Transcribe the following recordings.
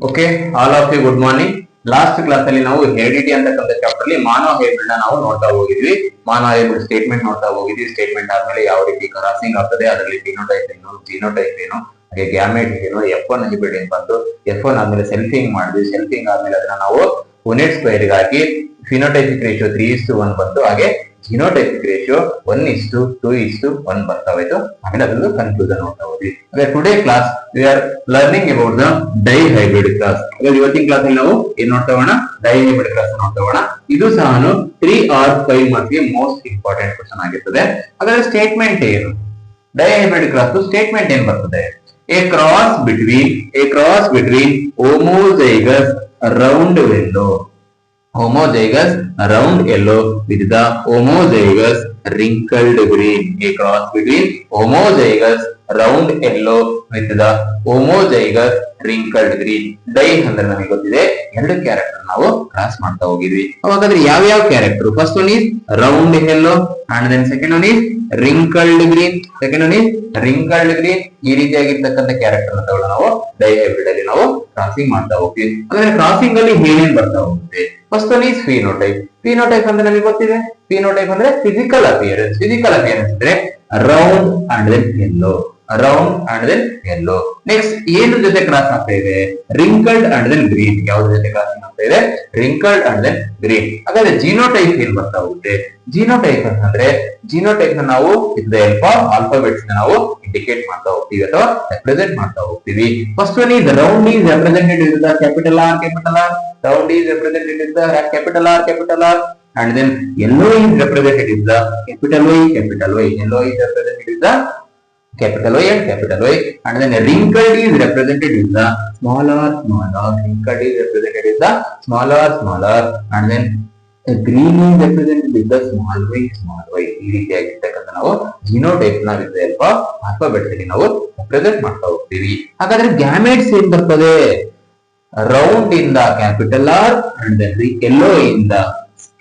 Okay, all of you good morning. Last class ಅಲ್ಲಿ ನಾವು heredity ಅಂತಕ್ಕಂಥ ಚಾಪ್ಟರ್ ಅಲ್ಲಿ ಮಾನವ ಹೈಬ್ರಿಡ್ ನಾವು ನೋಡ್ತಾ ಹೋಗಿದ್ವಿ. ಮಾನವ ಹೈಬ್ರಿಡ್ ಸ್ಟೇಟ್ಮೆಂಟ್ ನೋಡ್ತಾ ಹೋಗಿದ್ವಿ. ಸ್ಟೇಟ್ಮೆಂಟ್ ಆದ್ಮೇಲೆ ಯಾವ ರೀತಿ ಕ್ರಾಸಿಂಗ್ ಆಗ್ತದೆ, ಅದರಲ್ಲಿ ಫಿನೋಟೈಪ್ ಏನು, ಜಿನೋಟೈಪ್ ಏನು, ಹಾಗೆ ಗ್ಯಾಮೆಟ್ ಏನು, F1 ಹೈಬ್ರಿಡ್ ಏನ್ ಬಂತು, F1 ಆದ್ಮೇಲೆ ಸೆಲ್ಫಿಂಗ್ ಮಾಡಿದ್ವಿ. ಸೆಲ್ಫಿಂಗ್ ಆದ್ಮೇಲೆ ಅದನ್ನ ನಾವು ಯುನಿಟ್ ಸ್ಕ್ವೇರ್ ಗಾಗಿ ಫಿನೋಟೈಪಿಕ್ ರೇಷಿಯೋ 3:1 ಬಂತು. ಹಾಗೆ ಜಿನೋಟೈಪಿಕ್ ರೇಷಿಯೋ 1:2:1 ಬರ್ತಾ ಹೋಯ್ತು. ಆಮೇಲೆ ಅದನ್ನು ಕನ್ಕ್ಲೂಷನ್ ನೋಡ್ತಾ ಹೋದ್ವಿ. ಹಾಗೆ today class we are learning about the dihybrid class. ಹಾಗೆ ಇವತ್ತಿನ ಕ್ಲಾಸ್ ಅಲ್ಲಿ ನಾವು ಏನ್ ನೋಡ್ತಾ ಹೋಗೋಣ, ಡೈ ಹೈಬ್ರಿಡ್ ಕ್ಲಾಸ್ ನೋಡ್ತಾ ಹೋಗೋಣ. ಇದು ಸಹ 3 or 5 ಮಾರ್ಕ್ಸ್ ಗೆ ಮೋಸ್ಟ್ ಇಂಪಾರ್ಟೆಂಟ್ ಕ್ವಶನ್ ಆಗಿರ್ತದೆ. ಹಾಗಾದ್ರೆ ಸ್ಟೇಟ್ಮೆಂಟ್ ಏನು, ಡೈ ಹೈಬ್ರಿಡ್ ಕ್ಲಾಸ್ ಸ್ಟೇಟ್ಮೆಂಟ್ ಏನ್ ಬರ್ತದೆ? A cross between homozygous round yellow with the homozygous wrinkled green. A cross between homozygous round yellow with the homozygous wrinkled green. Di ಅಂದ್ರೆ ನಮಗೆ ಗೊತ್ತಿದೆ, ಎರಡು character ನಾವು ಕ್ರಾಸ್ ಮಾಡ್ತಾ ಹೋಗಿದ್ವಿ. ಹಾಗಾದ್ರೆ ಯಾವ ಯಾವ character? First one is round yellow and then second one is wrinkled green. ಈ ರೀತಿಯಾಗಿರ್ತಕ್ಕಂಥ ಕ್ಯಾರೆಕ್ಟರ್ ಅಂತ ನಾವು ಡೈ ಹೈಬ್ರಿಡ್ ಅಲ್ಲಿ ನಾವು ಕ್ರಾಸಿಂಗ್ ಮಾಡ್ತಾ ಹೋಗ್ತೀವಿ. ಅಂದ್ರೆ ಕ್ರಾಸಿಂಗ್ ಅಲ್ಲಿ ಏನೇನ್ ಬರ್ತಾ ಹೋಗುತ್ತೆ? First one is phenotype. Phenotype ಅಂದ್ರೆ ನಮಗೆ ಗೊತ್ತಿದೆ, ಫಿನೋಟೈಪ್ ಅಂದ್ರೆ ಫಿಸಿಕಲ್ ಅಪಿಯರೆನ್ಸ್ ಅಂದ್ರೆ round and then yellow. Next ಏನ್ ಜೊತೆ ಕ್ರಾಸ್ ಆಗ್ತಾ ಇದೆ? Wrinkled and then green. ಯಾವ್ದ್ರ ಜೊತೆ ಕ್ರಾಸಿಂಗ್ ಆಗ್ತಾ ಇದೆ? Wrinkled and then green. ಹಾಗಾದ್ರೆ ಜಿನೋಟೈಪ್ ಏನ್ ಬರ್ತಾ ಹೋಗುತ್ತೆ? ಜಿನೋಟೈಪ್ ನ ನಾವು with the help of alphabets ನಾವು ಇಂಡಿಕೇಟ್ ಮಾಡ್ತಾ ಹೋಗ್ತೀವಿ ಅಥವಾ ರೆಪ್ರೆಸೆಂಟ್ ಮಾಡ್ತಾ ಹೋಗ್ತೀವಿ. First one is round is represented with the capital R. Round is represented with the capital R. And then yellow is represented with the capital Y. Yellow is represented with the capital Y and capital Y. And then wrinkled is represented with the smaller. Wrinkled is represented with the smaller. And then green is represented with the small y. ಈ ರೀತಿಯಾಗಿರ್ತಕ್ಕಂಥ ನಾವು genotype ನ with help of alphabets ಅಲ್ಲಿ ನಾವು represent ಮಾಡ್ತಾ ಹೋಗ್ತೀವಿ. ಹಾಗಾದ್ರೆ gametes ಏನ್ ಬರ್ತದೆ? ರೌಂಡ್ ಇಂದ capital R and then yellow ಇಂದ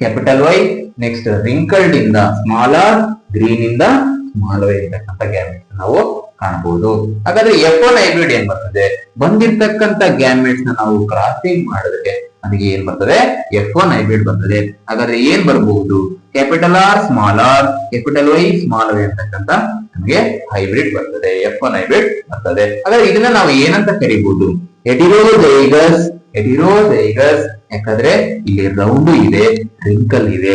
ಕ್ಯಾಪಿಟಲ್ ವೈ, ನೆಕ್ಸ್ಟ್ ರಿಂಕಲ್ಡ್ ಇಂದ ಸ್ಮಾಲ್ ಆರ್, ಗ್ರೀನ್ ಇಂದ ಸ್ಮಾಲ್ ವೈ ಇರ್ತಕ್ಕಂಥ ಗ್ಯಾಮೆಟ್ಸ್ ನಾವು ಕಾಣಬಹುದು. ಹಾಗಾದ್ರೆ F1 ಹೈಬ್ರಿಡ್ ಏನ್ ಬರ್ತದೆ? ಬಂದಿರ್ತಕ್ಕಂಥ ಗ್ಯಾಮೆಟ್ಸ್ ನ ನಾವು ಕ್ರಾಸಿಂಗ್ ಮಾಡಿದ್ರೆ ನಮಗೆ ಏನ್ ಬರ್ತದೆ? F1 ಹೈಬ್ರಿಡ್ ಬರ್ತದೆ. ಹಾಗಾದ್ರೆ ಏನ್ ಬರಬಹುದು? Capital R small r, capital Y small y ಅಂತಕ್ಕಂಥ ನಮಗೆ ಹೈಬ್ರಿಡ್ ಬರ್ತದೆ, F1 ಹೈಬ್ರಿಡ್ ಬರ್ತದೆ. ಹಾಗಾದ್ರೆ ಇದನ್ನ ನಾವು ಏನಂತ ಕರಿಬಹುದು? ಹೆಟಿರೋಜೈಗಸ್. ಯಾಕಂದ್ರೆ ಇಲ್ಲಿ ರೌಂಡ್ ಇದೆ, ರಿಂಕಲ್ ಇದೆ,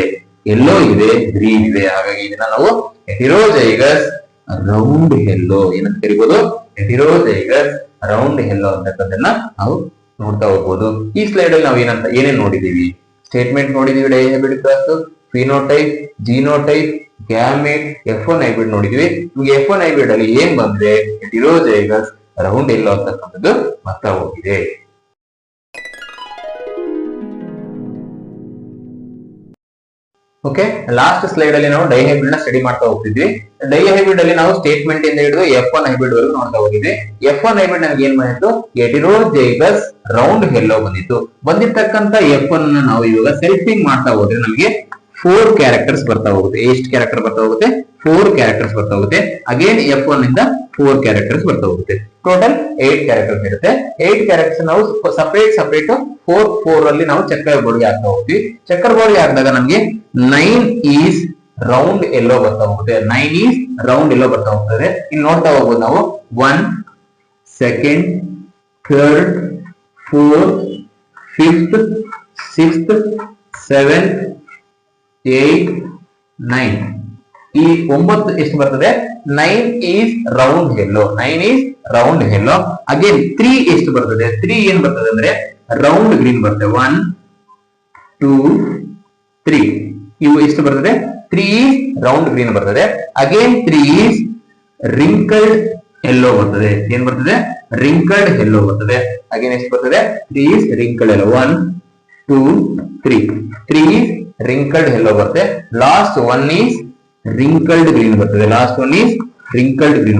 ಯೆಲ್ಲೋ ಇದೆ, ಗ್ರೀನ್ ಇದೆ. ಹಾಗಾಗಿ ಇದನ್ನ ನಾವು ಹೆಟಿರೋಜೈಗಸ್ ರೌಂಡ್ ಯೆಲ್ಲೋ ಏನಂತ ಕರಿಬಹುದು? ಹೆಟಿರೋಜೈಗಸ್ ರೌಂಡ್ ಯೆಲ್ಲೋ ಅಂತಕ್ಕಂಥದ್ದನ್ನ ನಾವು ನೋಡ್ತಾ ಹೋಗ್ಬೋದು. ಈ ಸ್ಲೈಡ್ ಅಲ್ಲಿ ನಾವು ಏನೇನ್ ನೋಡಿದೀವಿ? ಸ್ಟೇಟ್ಮೆಂಟ್ ನೋಡಿದೀವಿ, dihybrid class, phenotype, genotype, gamete, F1 hybrid ನೋಡಿದೀವಿ. ನಿಮ್ಗೆ F1 ಹೈಬ್ರಿಡ್ ಅಲ್ಲಿ ಏನ್ ಬಂದ್ರೆ ಹೆಟಿರೋಜೈಗಸ್ ರೌಂಡ್ ಯೆಲ್ಲೋ ಅಂತಕ್ಕಂಥದ್ದು ಬರ್ತಾ ಹೋಗಿದೆ. ಓಕೆ, ಲಾಸ್ಟ್ ಸ್ಲೈಡ್ ಅಲ್ಲಿ ನಾವು ಡೈ ಹೈಬ್ರಿಡ್ ನ ಸ್ಟಡಿ ಮಾಡ್ತಾ ಹೋಗ್ತಿದ್ವಿ. ಡೈ ಹೈಬ್ರಿಡ್ ಅಲ್ಲಿ ನಾವು ಸ್ಟೇಟ್ಮೆಂಟ್ ಇಂದ ಹಿಡಿದು F1 ಹೈಬ್ರಿಡ್ ವರೆಗೂ ನೋಡ್ತಾ ಹೋಗಿದ್ವಿ. F1 ಹೈಬ್ರಿಡ್ ನಮ್ಗೆ ಏನ್ ಬಂದಿತ್ತು? ಹೆಟಿರೋಜೈಗಸ್ ರೌಂಡ್ ಯೆಲ್ಲೋ ಬಂದಿತ್ತು. ಬಂದಿರ್ತಕ್ಕಂಥ F1 ಅನ್ನ ನಾವು ಇವಾಗ ಸೆಲ್ಫಿಂಗ್ ಮಾಡ್ತಾ ಹೋದ್ರೆ ನಮಗೆ 4 ಕ್ಯಾರೆಕ್ಟರ್ಸ್ ಬರ್ತಾ ಹೋಗುತ್ತೆ. ಎಷ್ಟು ಕ್ಯಾರೆಕ್ಟರ್ ಬರ್ತಾ ಹೋಗುತ್ತೆ? 4 ಕ್ಯಾರೆಕ್ಟರ್ಸ್ ಬರ್ತಾ ಹೋಗುತ್ತೆ. ಅಗೇನ್ F1 ಇಂದ 4 ಕ್ಯಾರೆಕ್ಟರ್ಸ್ ಬರ್ತಾ ಹೋಗುತ್ತೆ. ಟೋಟಲ್ 8 ಕ್ಯಾರೆಕ್ಟರ್ಸ್ ಇರುತ್ತೆ. 8 ಕ್ಯಾರೆಕ್ಟರ್ಸ್ ನಾವು ಸಪರೇಟ್ 4 ಅಲ್ಲಿ ನಾವು ಚೆಕ್ಕರ್ ಬೋರ್ಡ್ ಗೆ ಹಾಕ್ತಾ ಹೋಗ್ತೀವಿ. ಚೆಕ್ಕರ್ ಬೋರ್ಡ್ ಗೆ ಹಾಕಿದಾಗ ನಮ್ಗೆ 9 ಈಸ್ ರೌಂಡ್ ಯೆಲ್ಲೋ ಬರ್ತಾ ಹೋಗುತ್ತೆ. 9 ಈಸ್ ರೌಂಡ್ ಯೆಲ್ಲೋ ಬರ್ತಾ ಹೋಗ್ತದೆ. ಇನ್ನು ನೋಡ್ತಾ ಹೋಗ್ಬೋದು ನಾವು 1, 2, 3, 4, 5, 6, 7, 8, 9. ಈ 9 ಎಷ್ಟು ಬರ್ತದೆ? 9 ಈಸ್ ರೌಂಡ್ ಯೆಲ್ಲೋ. ಅಗೇನ್ 3 ಎಷ್ಟು ಬರ್ತದೆ? 3 ಏನ್ ಬರ್ತದೆ ಅಂದ್ರೆ ರೌಂಡ್ ಗ್ರೀನ್ ಬರ್ತದೆ. 1, 2, 3 ಇವು ಎಷ್ಟು ಬರ್ತದೆ? 3 ಈಸ್ ರೌಂಡ್ ಗ್ರೀನ್ ಬರ್ತದೆ. ಅಗೇನ್ 3 ಈಸ್ ರಿಂಕಲ್ಡ್ ಯೆಲ್ಲೋ ಬರ್ತದೆ. ಏನ್ ಬರ್ತದೆ? ರಿಂಕಲ್ಡ್ ಯೆಲ್ಲೋ ಬರ್ತದೆ. ಅಗೇನ್ ಎಷ್ಟು ಬರ್ತದೆ? 3 is wrinkled yellow. 1, 2, 3 is wrinkled yellow ಬರ್ತದೆ. ಲಾಸ್ಟ್ 1 ಈಸ್ ರಿಂಕಲ್ಡ್ ಗ್ರೀನ್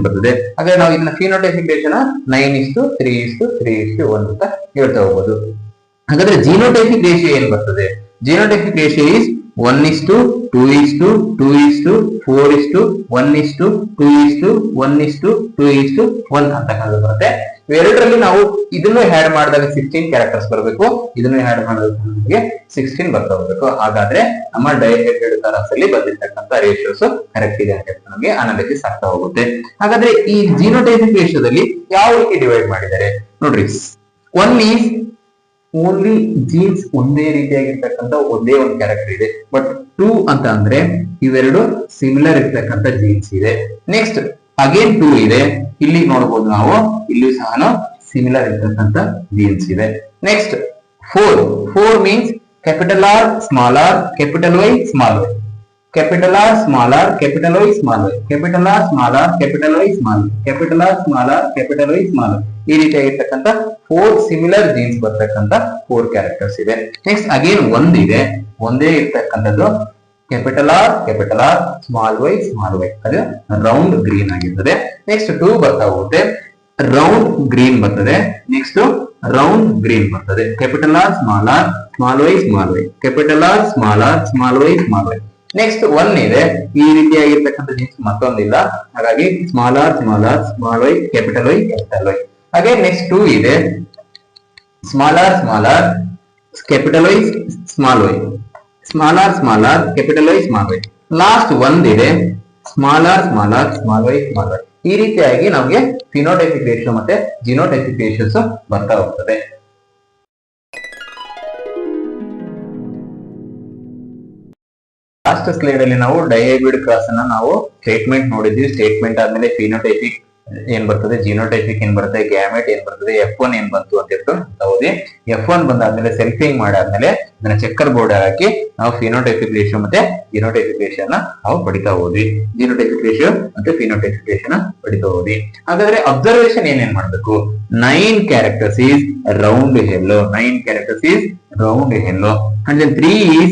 ಬರ್ತದೆ. ಹಾಗಾದ್ರೆ ನಾವು ಇದನ್ನ ಫಿನೋಟೈಪಿಕ್ ರೇಷಿಯೋನ 9:3:1 ಅಂತ ಹೇಳ್ತಾ ಹೋಗ್ಬೋದು. ಹಾಗಾದ್ರೆ ಜಿನೋಟೈಪಿಕ್ ರೇಷಿಯೋ ಏನ್ ಬರ್ತದೆ? ಜಿನೋಟೈಪಿಕ್ ರೇಷಿಯೋ ಈಸ್ 1:2:2:4:1:2:1:2:1 ಅಂತಕ್ಕಂಥದ್ದು ಬರುತ್ತೆ. ಇವೆರಡರಲ್ಲಿ ನಾವು ಇದನ್ನು ಹ್ಯಾಡ್ ಮಾಡಿದಾಗ 16 ಕ್ಯಾರೆಕ್ಟರ್ಸ್ ಬರಬೇಕು, ಇದನ್ನು ಹ್ಯಾಡ್ ಮಾಡಿದಾಗ ನಮಗೆ 16 ಬರ್ತಾ ಹೋಗ್ಬೇಕು. ಹಾಗಾದ್ರೆ ನಮ್ಮ ಡೈಹೆಡ್ರಲ್ ಕ್ರಾಸ್ ಅಲ್ಲಿ ಬಂದಿರ್ತಕ್ಕಂಥ ರೇಷಿಯೋಸ್ ಕರೆಕ್ಟ್ ಇದೆ ಅಂತ ನಮಗೆ ಅನಾಲಿಸಿಸ್ ಆಗ್ತಾ ಹೋಗುತ್ತೆ. ಹಾಗಾದ್ರೆ ಈ ಜಿನೋಟೈಪಿಕ್ ರೇಷಿಯೋದಲ್ಲಿ ಯಾವ ರೀತಿ ಡಿವೈಡ್ ಮಾಡಿದ್ದಾರೆ ನೋಡ್ರಿ. ಒನ್ ಈಸ್ ಓನ್ಲಿ ಜೀನ್ಸ್ ಒಂದೇ ರೀತಿಯಾಗಿರ್ತಕ್ಕಂಥ ಒಂದೇ ಒಂದು ಕ್ಯಾರೆಕ್ಟರ್ ಇದೆ. ಬಟ್ 2 ಅಂತ ಅಂದ್ರೆ ಇವೆರಡು ಸಿಮಿಲರ್ ಇರ್ತಕ್ಕಂಥ ಜೀನ್ಸ್ ಇದೆ. ನೆಕ್ಸ್ಟ್ ಅಗೇನ್ 2 ಇದೆ, ಇಲ್ಲಿ ನೋಡಬಹುದು ನಾವು, ಇಲ್ಲಿ ಸಹ ಸಿಮಿಲರ್ ಇರ್ತಕ್ಕಂಥ ಜೀನ್ಸ್ ಇದೆ. Next 4 means capital R small r capital Y small y, capital R small r capital Y small y, capital R small r capital Y small y, capital R small r capital Y small y. ಈ ರೀತಿಯಾಗಿರ್ತಕ್ಕಂಥ 4 similar jeans ಬರ್ತಕ್ಕಂಥ 4 characters ಇದೆ. Next again 1 ಇದೆ, ಒಂದೇ ಇರ್ತಕ್ಕಂಥದ್ದು capital R small y, ಅದು round green ಆಗಿರ್ತದೆ. Next 2 ಬರ್ತಾ ಹೋಗುತ್ತೆ, ರೌಂಡ್ ಗ್ರೀನ್ ಬರ್ತದೆ. ನೆಕ್ಸ್ಟ್ ರೌಂಡ್ ಗ್ರೀನ್ ಬರ್ತದೆ. Capital R small y, capital R small y. Next 1 ಇದೆ, ಈ ರೀತಿಯಾಗಿರ್ತಕ್ಕಂಥ ಜೀನ್ಸ್ ಮತ್ತೊಂದಿಲ್ಲ, ಹಾಗಾಗಿ small r Y, capital Y. ಹಾಗೆ ನೆಕ್ಸ್ಟ್ 2 ಇದೆ, small r capital Y small y, small r capital Y small y. Last 1 ಇದೆ, small r small y. ಈ ರೀತಿಯಾಗಿ ನಮಗೆ ಫಿನೋಟೈಪಿಕ್ ರೇಷಿಯೋ ಮತ್ತೆ ಜಿನೋಟೈಪಿಕ್ ರೇಷಿಯೋಸ್ ಬರ್ತಾ ಹೋಗ್ತದೆ. ಲಾಸ್ಟ್ ಸ್ಲೈಡ್ ಅಲ್ಲಿ ನಾವು ಡೈಹೈಬ್ರಿಡ್ ಕ್ರಾಸ್ ಅನ್ನ ನಾವು ಸ್ಟೇಟ್ಮೆಂಟ್ ನೋಡಿದ್ವಿ. ಸ್ಟೇಟ್ಮೆಂಟ್ ಆದ್ಮೇಲೆ ಫಿನೋಟೈಪಿಕ್ ಏನ್ ಬರ್ತದೆ, ಜಿನೋಟೈಪಿಕ್ ಏನ್ ಬರ್ತದೆ, ಗ್ಯಾಮೆಟ್ ಏನ್ ಬರ್ತದೆ, F1 ಏನ್ ಬಂತು ಅಂತ ಹೇಳ್ಬಿಟ್ಟು ಓದಿ. F1 ಬಂದಾದ್ಮೇಲೆ ಸೆಲ್ಫಿಂಗ್ ಮಾಡಾದ್ಮೇಲೆ ಅದನ್ನ ಚೆಕ್ಕರ್ ಬೋರ್ಡ್ ಹಾಕಿ ನಾವು ಫಿನೋಟೈಪಿಕ್ ರೇಷಿಯೋ ಮತ್ತೆ ಜಿನೋಟೈಪಿಕ್ ರೇಷಿಯೋನ ನಾವು ಪಡಿತಾ ಹೋದ್ವಿ. ಜಿನೋಟೈಪಿಕ್ ರೇಷಿಯೋ ಮತ್ತೆ ಫಿನೋಟೈಪಿಕ್ ರೇಷಿಯೋನ ಪಡಿತಾ ಹೋದ್ವಿ. ಹಾಗಾದ್ರೆ ಅಬ್ಸರ್ವೇಷನ್ ಏನೇನ್ ಮಾಡ್ಬೇಕು, 9 characters is round yellow, 9 characters is round yellow, and then 3 is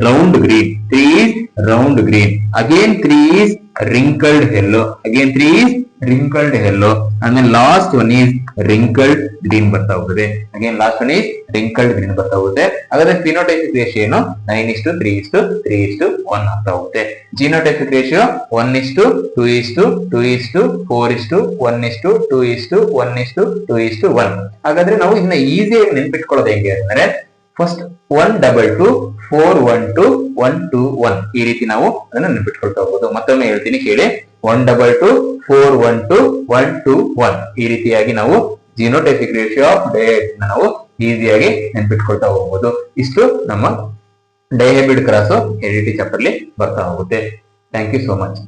round green, 3 is round green, again 3 is wrinkled yellow, again 3 is wrinkled yellow, and then last one is wrinkled green ಬರ್ತಾ ಹೋಗುತ್ತೆ. again last one is wrinkled green ಬರ್ತಾ ಹೋಗುತ್ತೆ. ಹಾಗಾದ್ರೆ phenotypic ratio ಏನು 9:3:3:1 ಆಗ್ತಾ ಹೋಗುತ್ತೆ. Genotypic ratio 1:2:2:4:1:2:1:2:1. ಹಾಗಾದ್ರೆ ನಾವು ಇದನ್ನ ಈಸಿಯಾಗಿ ನೆನ್ಪಿಟ್ಕೊಳ್ಳೋದು ಹೆಂಗೆ ಅಂದ್ರೆ, ಫಸ್ಟ್ 1:2:4:1:2:1:2:1 ಈ ರೀತಿ ನಾವು ಅದನ್ನ ನೆನಪಿಟ್ಕೊಳ್ತಾ ಹೋಗ್ಬೋದು. ಮತ್ತೊಮ್ಮೆ ಹೇಳ್ತೀನಿ ಕೇಳಿ, 1:2:4:1:2:1:2:1 ಈ ರೀತಿಯಾಗಿ ನಾವು ಜಿನೋಟೈಪಿಕ್ ರೇಷಿಯೋ ಆಫ್ ಡೈಹೈಬ್ರಿಡ್ ನಾವು ಈಸಿಯಾಗಿ ನೆನಪಿಟ್ಕೊಳ್ತಾ ಹೋಗ್ಬೋದು. ಇಷ್ಟು ನಮ್ಮ ಡೈಹೈಬ್ರಿಡ್ ಕ್ರಾಸ್ ಹೆರಿಡಿಟಿ ಚಾಪ್ಟರ್ ಅಲ್ಲಿ ಬರ್ತಾ ಹೋಗುತ್ತೆ. Thank you so much.